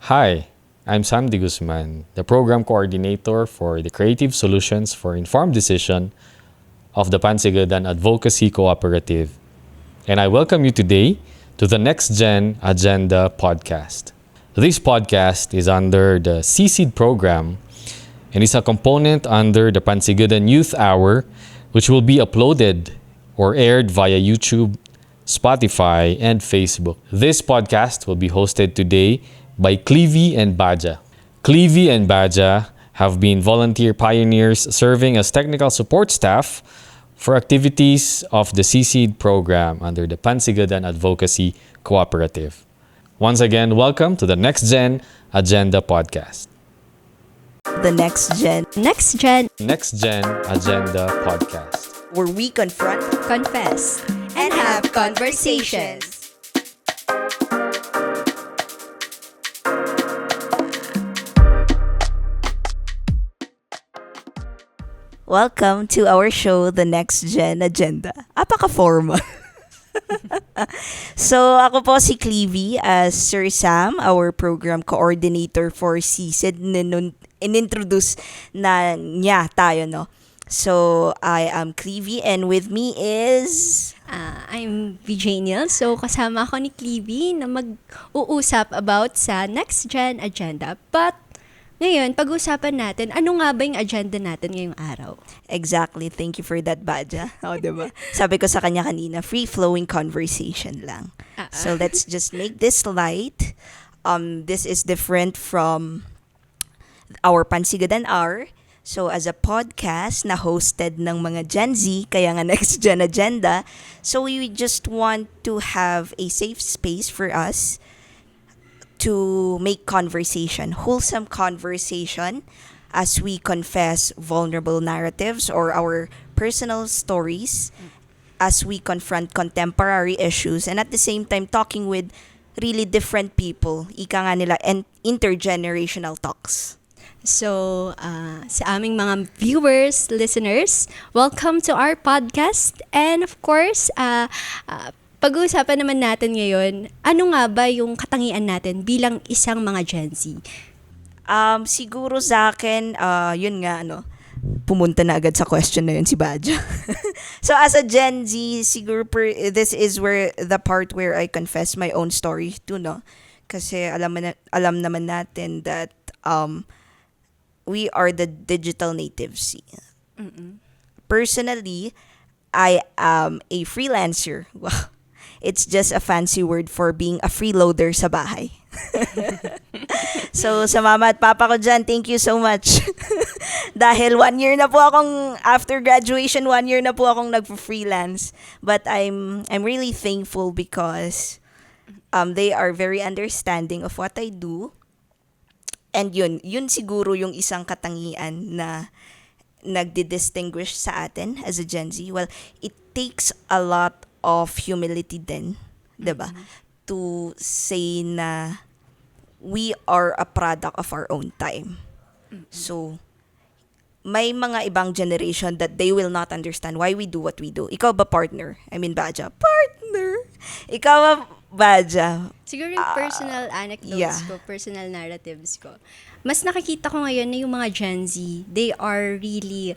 Hi, I'm Sam De Guzman, the Program Coordinator for the Creative Solutions for Informed Decision of the Pansigadan Advocacy Cooperative. And I welcome you today to the Next Gen Agenda podcast. This podcast is under the CSEED program and is a component under the Pansigadan Youth Hour, which will be uploaded or aired via YouTube, Spotify, and Facebook. This podcast will be hosted today by Clevie and Baja. Clevie and Baja have been volunteer pioneers serving as technical support staff for activities of the CSEED program under the Pansigadan Advocacy Cooperative. Once again, welcome to the Next Gen Agenda podcast. The Next Gen, Next Gen, Next Gen Agenda podcast. where we confront confess, and have conversations. Welcome to our show, The Next Gen Agenda. Apaka-formal. So, ako po si Clevie as Sir Sam, our program coordinator for CSED. In-introduce na niya tayo, no? So, I am Clevie and with me is... I'm Vijaniel. So, kasama ako ni Clevie na mag-uusap about sa Next Gen Agenda. But, ngayon, pag-usapan natin, ano nga ba yung agenda natin ngayong araw? Exactly. Thank you for that, Baja. O, diba? Sabi ko sa kanya kanina, free-flowing conversation lang. So, let's just make this light. This is different from our Pansigadan Hour. So, as a podcast na hosted ng mga Gen Z, kaya nga Next Gen Agenda, so we just want to have a safe space for us to make conversation, wholesome conversation, as we confess vulnerable narratives or our personal stories, as we confront contemporary issues, and at the same time talking with really different people, ika nga nila, and intergenerational talks. So, sa aming mga viewers, listeners, welcome to our podcast. And of course, pag-uusapan naman natin ngayon, ano nga ba yung katangian natin bilang isang mga Gen Z? Siguro sa akin, yun nga, pumunta na agad sa question na yun si Baja. So as a Gen Z, siguro this is where the part where I confess my own story too, no? Kasi alam naman natin that we are the digital natives. Personally, I am a freelancer. Wow. It's just a fancy word for being a freeloader sa bahay. So, sa mama at papa ko dyan, thank you so much. Dahil 1 year na po akong, after graduation, 1 year na po akong nag-freelance. But I'm really thankful because they are very understanding of what I do. And yun siguro yung isang katangian na nagdi-distinguish sa atin as a Gen Z. Well, it takes a lot of humility din, 'di ba? To say na we are a product of our own time. So, may mga ibang generation that they will not understand why we do what we do. Ikaw ba, partner? I mean, Baja. Partner! Ikaw ba, Baja? Siguro yung personal anecdotes ko, personal narratives ko. Mas nakikita ko ngayon na yung mga Gen Z, they are really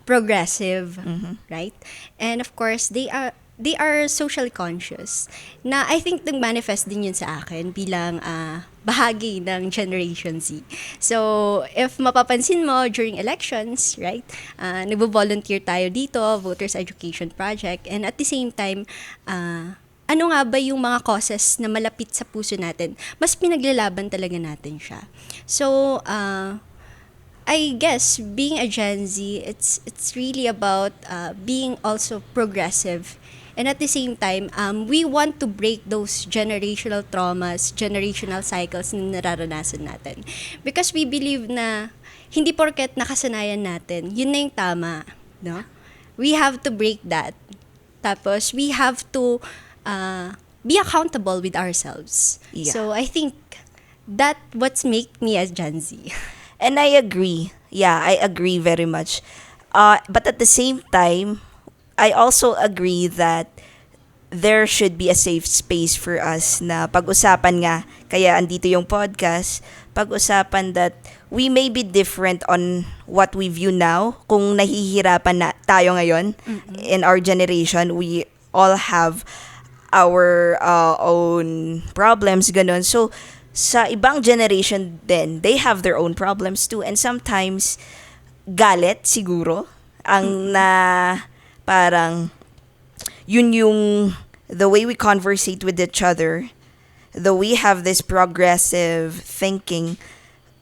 progressive, right? And of course, they are socially conscious. Na I think nag-manifest din yun sa akin bilang bahagi ng Generation Z. So, if mapapansin mo during elections, right, nagvo-volunteer tayo dito, Voters Education Project, and at the same time, ano nga ba yung mga causes na malapit sa puso natin? Mas pinaglalaban talaga natin siya. So, I guess being a Gen Z, it's really about being also progressive. And at the same time, we want to break those generational traumas, generational cycles na nararanasan natin. Because we believe na hindi porket nakasanayan natin, yun na yung tama, no? We have to break that. Tapos, we have to be accountable with ourselves. Yeah. So, I think that what's make me as Gen Z. And I agree. Yeah, I agree very much. But at the same time, I also agree that there should be a safe space for us na pag-usapan nga, kaya andito yung podcast, pag-usapan that we may be different on what we view now. Kung nahihirapan na tayo ngayon, in our generation, we all have our own problems, ganun. So, sa ibang generation din, they have their own problems too. And sometimes, galit siguro, ang na parang, yun yung the way we conversate with each other, though we have this progressive thinking,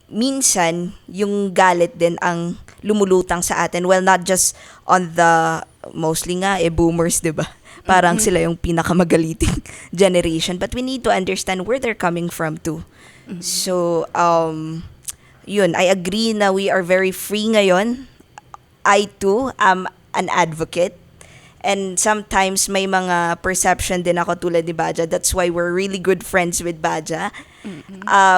minsan, yung galit din ang lumulutang sa atin. Well, not just on the, mostly nga, boomers, diba? Parang sila yung pinakamagaliting generation. But we need to understand where they're coming from too. So, yun, I agree na we are very free ngayon. I too am an advocate. And sometimes may mga perception din ako tulad ni Baja. That's why we're really good friends with Baja.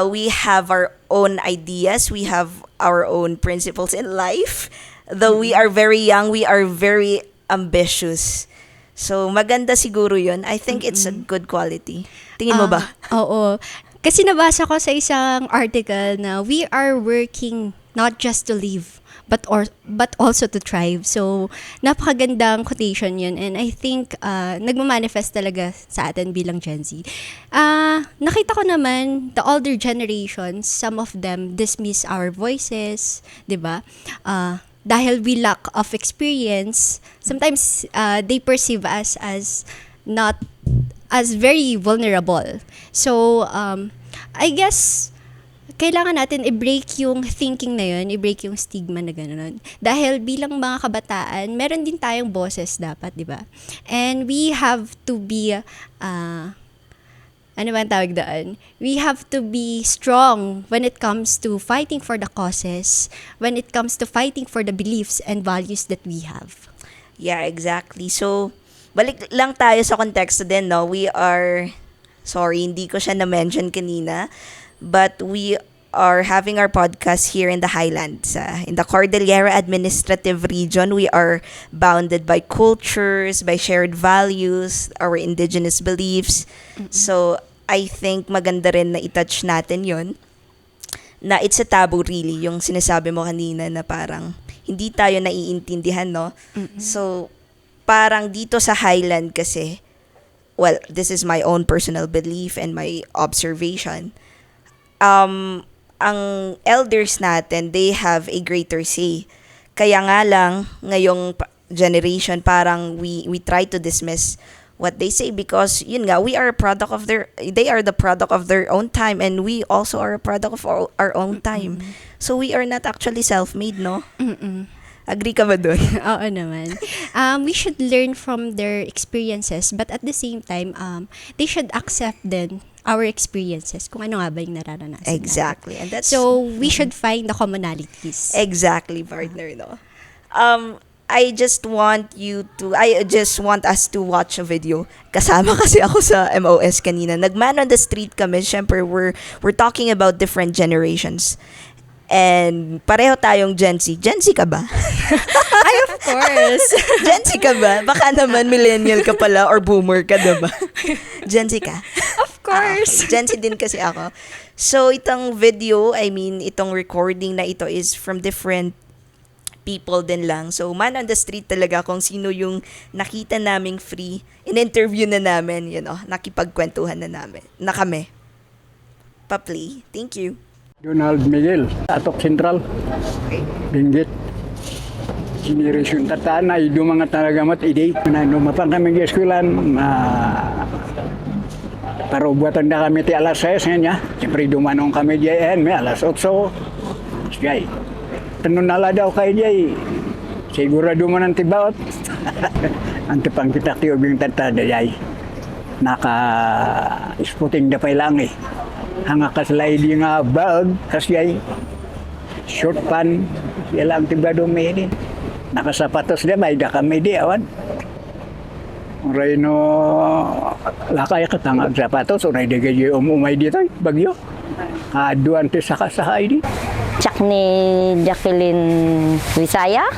We have our own ideas. We have our own principles in life. Though we are very young, we are very ambitious. So, maganda siguro yun. I think it's a good quality. Tingin mo ba? Oo. Kasi nabasa ko sa isang article na we are working not just to live, but also to thrive. So, napakagandang quotation yun. And I think, nagmamanifest talaga sa atin bilang Gen Z. Nakita ko naman, the older generations, some of them dismiss our voices, di ba? Dahil we lack of experience, sometimes they perceive us as not as very vulnerable. So, I guess, kailangan natin i-break yung thinking na yun, i-break yung stigma na gano'n. Dahil bilang mga kabataan, meron din tayong boses dapat, di ba? And we have to be, ano ba ang tawag doon? We have to be strong when it comes to fighting for the causes, when it comes to fighting for the beliefs and values that we have. Yeah, exactly. So, balik lang tayo sa konteksto din, no? We are, sorry, hindi ko siya na-mention kanina, but we are having our podcast here in the Highlands. In the Cordillera Administrative Region, we are bounded by cultures, by shared values, our indigenous beliefs. So, I think maganda rin na i-touch natin yon na it's a taboo really, yung sinasabi mo kanina na parang hindi tayo naiintindihan, no? So, parang dito sa Highland kasi, well, this is my own personal belief and my observation, ang elders natin, they have a greater say. Kaya nga lang, ngayong generation, parang we try to dismiss what they say because, yun nga, they are the product of their own time and we also are a product of our own time. So, we are not actually self-made, no? Agree ka ba dun? Oo naman. We should learn from their experiences, but at the same time, they should accept then our experiences, kung ano nga ba yung nararanasan Exactly. natin. And that's, so, we should find the commonalities. Exactly, partner, no? I just want us to watch a video. Kasama kasi ako sa MOS kanina. Nag-man on the street kami. Siyempre, we're talking about different generations. And pareho tayong Gen Z. Gen Z ka ba? Ay, of course. Gen Z ka ba? Baka naman millennial ka pala or boomer ka, diba? Gen Z ka? Of course. Gen Z din kasi ako. So, itong video, itong recording na ito is from different people din lang. So, man on the street talaga kung sino yung nakita naming free. In-interview na namin, nakipagkwentuhan na kami. Pa-play. Thank you. Donald Miguel, Atok Central, Benguet. Henerasyon tataan ay mga talaga mat iday. Mapang kami ng eskulan, para ubuatan na kami ti alas 6 nga. Siyempre dumanong kami diyan, may alas 8. Sige, tanong nala daw kayo diyan. Siguro dumanan ti baot. Antipang kita ti ubing tatada diyan. Naka-spotting da pay lang eh. Hanga kasliding nga bag, kasi short pan, sila ang tiba dumini. Nakasapatos na, may da kami di, awan. Oray no, lakay katangag sapatos, oray di kayo umumay dito, bagyo. Aduan ti saka-sahay di. Tsak ni Jacqueline Wisaya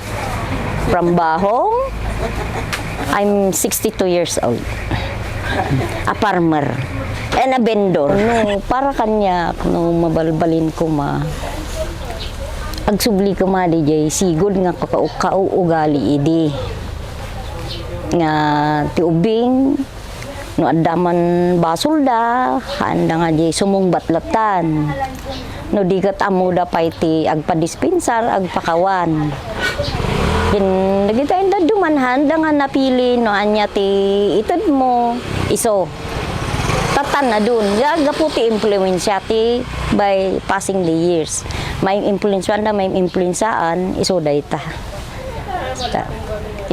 from Bahong. I'm 62 years old. a farmer and a vendor. No, para kanya, no, mabalbalin ko agsubli ko DJ, sigod nga kauugali idi. Nga tiubing, no adaman basulda, handa nga di sumong batlatan. No di kat amuda pa iti agpadispensar, agpakawan. Nagita inda dumanhan, da nga napili no anya ti itad mo, iso. Tatan na dun. Gaga po ti influensya ti by passing the years. May influensyan na may influensaan, iso dayta.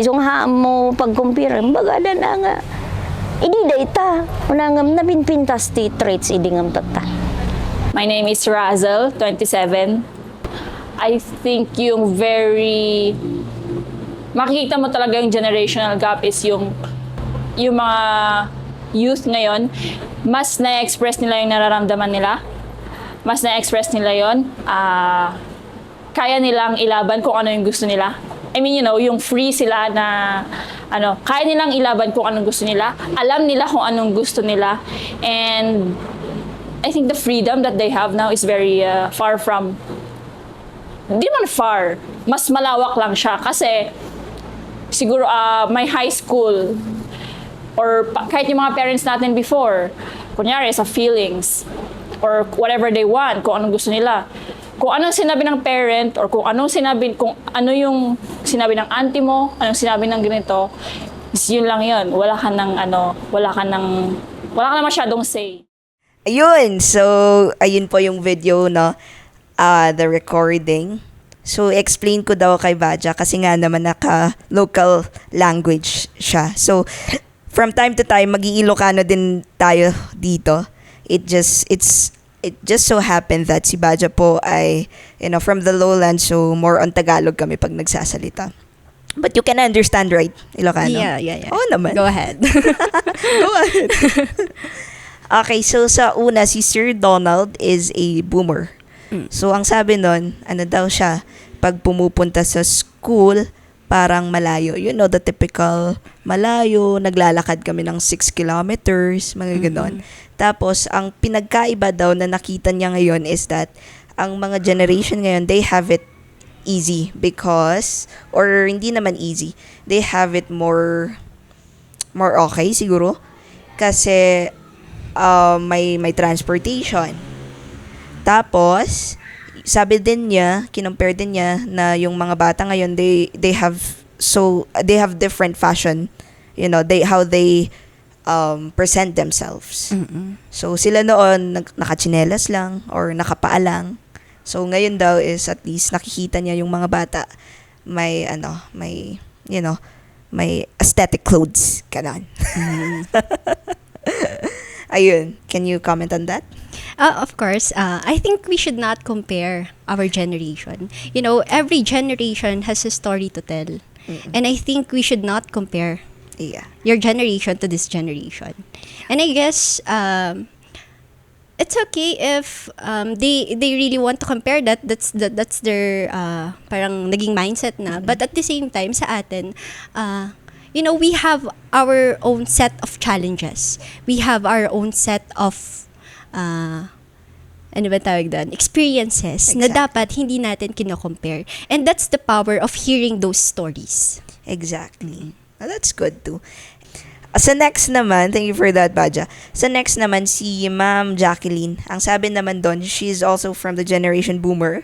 Isong haam mo pag-compare, bagada na nga. Idi dayta. Unangam na pinpintas ti traits, idi ngam tata. My name is Razel, 27. I think yung makikita mo talaga yung generational gap is yung mga youth ngayon, mas na-express nila yung nararamdaman nila. Mas na-express nila yon. Kaya nilang ilaban kung ano yung gusto nila. I mean, yung free sila na, kaya nilang ilaban kung anong gusto nila. Alam nila kung anong gusto nila. And I think the freedom that they have now is very far from, hindi man far, mas malawak lang siya. Kasi, siguro may high school, or kahit yung mga parents natin before, kunyari sa feelings, or whatever they want, kung anong gusto nila. Kung anong sinabi ng parent, or kung ano yung sinabi ng auntie mo, anong sinabi ng ganito, is yun lang yun. Wala ka na masyadong say. Ayun, so ayun po yung video, no? The recording. So explain ko daw kay Baja kasi nga naman naka-local language siya. So from time to time mag-iilocano din tayo dito. It just so happened that si Baja po ay from the lowlands, so more on Tagalog kami pag nagsasalita. But you can understand, right? Ilocano? Yeah. Oo naman. Go ahead. Go ahead. Okay, so sa una, si Sir Donald is a boomer. So ang sabi nun, daw siya, pag pumupunta sa school, parang malayo. The typical malayo, naglalakad kami ng 6 kilometers, mga ganon. Tapos, ang pinagkaiba daw na nakita niya ngayon is that ang mga generation ngayon, they have it easy because, or hindi naman easy, they have it more okay siguro. Kasi, may transportation. Tapos, sabi din niya, kinumpare din niya na yung mga bata ngayon, they have different fashion, how they present themselves. So sila noon nakachinelas lang or nakapaa lang. So ngayon daw is at least nakikita niya yung mga bata may aesthetic clothes kanan. Ayun, can you comment on that? Of course, I think we should not compare our generation. Every generation has a story to tell. And I think we should not compare your generation to this generation. And I guess it's okay if they really want to compare that. That's their parang naging mindset na. But at the same time, sa atin, we have our own set of challenges. We have our own set of experiences na dapat hindi natin kino-compare. And that's the power of hearing those stories. Exactly. Well, that's good too. Sa next naman, thank you for that, Baja. Sa next naman, si Ma'am Jacqueline. Ang sabi naman doon, she's also from the generation boomer.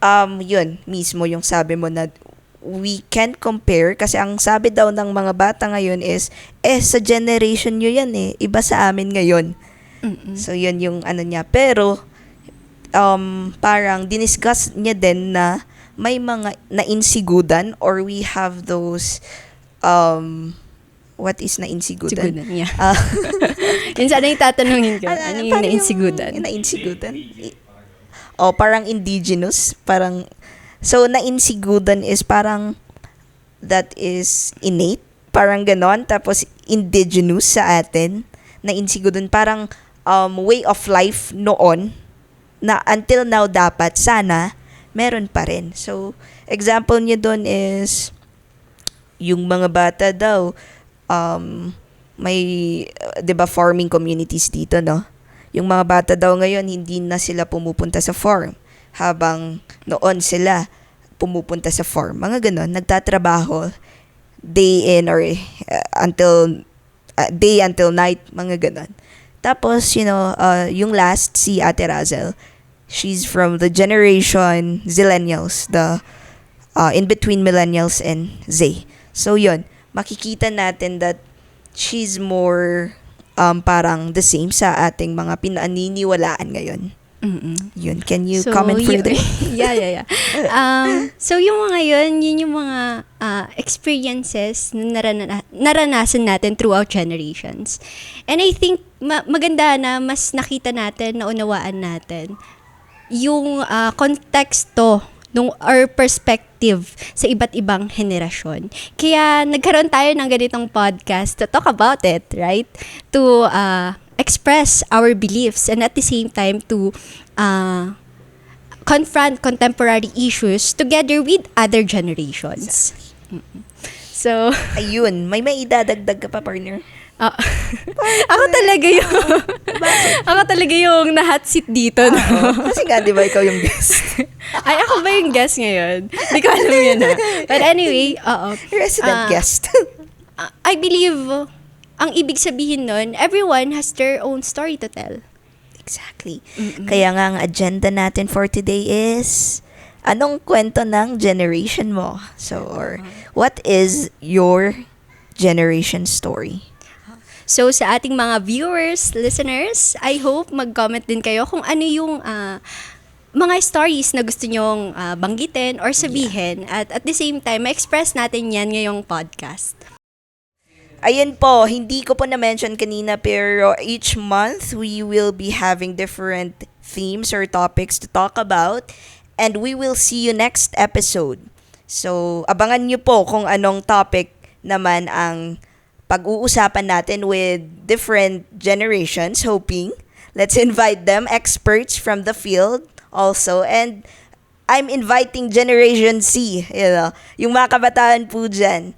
Yun, mismo yung sabi mo na we can't compare kasi ang sabi daw ng mga bata ngayon is, sa generation nyo yan iba sa amin ngayon. So, yun yung niya. Pero, parang diniscuss niya din na may mga nainsigudan or we have those, what is nainsigudan? Sigudan, yeah. Yun sana yung tatanungin ko. Ano yung nainsigudan? Yung nainsigudan? Parang indigenous. Parang, so, nainsigudan is parang, that is innate. Parang ganon. Tapos, indigenous sa atin. Nainsigudan. Parang, way of life noon na until now dapat sana meron pa rin. So, example niya doon is yung mga bata daw may 'di ba farming communities dito, no? Yung mga bata daw ngayon hindi na sila pumupunta sa farm habang noon sila pumupunta sa farm. Mga ganon, nagtatrabaho day in or day until night, mga ganon. Tapos, yung last, si Ate Razel, she's from the generation Zillennials, the in between millennials and Z. So, yun, makikita natin that she's more parang the same sa ating mga pinaniniwalaan ngayon. Yun, can you comment further? Yeah. So yung mga yun yung mga experiences na naranasan natin throughout generations. And I think maganda na mas nakita natin, naunawaan natin yung konteksto or perspective sa iba't ibang henerasyon. Kaya nagkaroon tayo ng ganitong podcast to talk about it, right? To express our beliefs and at the same time to confront contemporary issues together with other generations. So, ayun, may idadagdag ka pa, partner? Ako talaga yung na-hot seat dito. No? Kasi nga, di ba, ikaw yung guest? Ay, ako ba yung guest ngayon? Hindi ko alam yun. But anyway, Resident guest. I believe ang ibig sabihin nun, everyone has their own story to tell. Exactly. Kaya nga ang agenda natin for today is, anong kwento ng generation mo? So, or what is your generation story? So, sa ating mga viewers, listeners, I hope mag-comment din kayo kung ano yung mga stories na gusto nyong banggitin or sabihin. At the same time, ma-express natin yan ngayong podcast. Ayan po, hindi ko po na-mention kanina pero each month we will be having different themes or topics to talk about and we will see you next episode. So, abangan nyo po kung anong topic naman ang pag-uusapan natin with different generations, hoping. Let's invite them, experts from the field also. And I'm inviting Generation C, yung mga kabataan po dyan.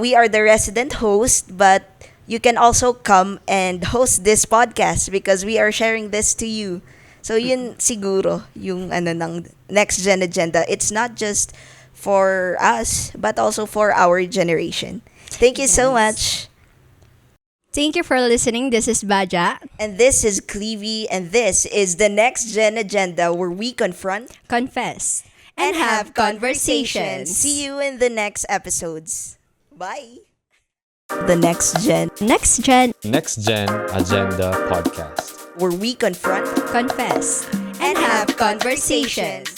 We are the resident host, but you can also come and host this podcast because we are sharing this to you. So yun siguro yung ng next gen agenda. It's not just for us, but also for our generation. Thank you so much. Thank you for listening. This is Baja. And this is Clevie, and this is the Next Gen Agenda where we confront, Confess, and have conversations. See you in the next episodes. Bye. The Next Gen Next Gen Agenda Podcast. where we confront, Confess, and have conversations.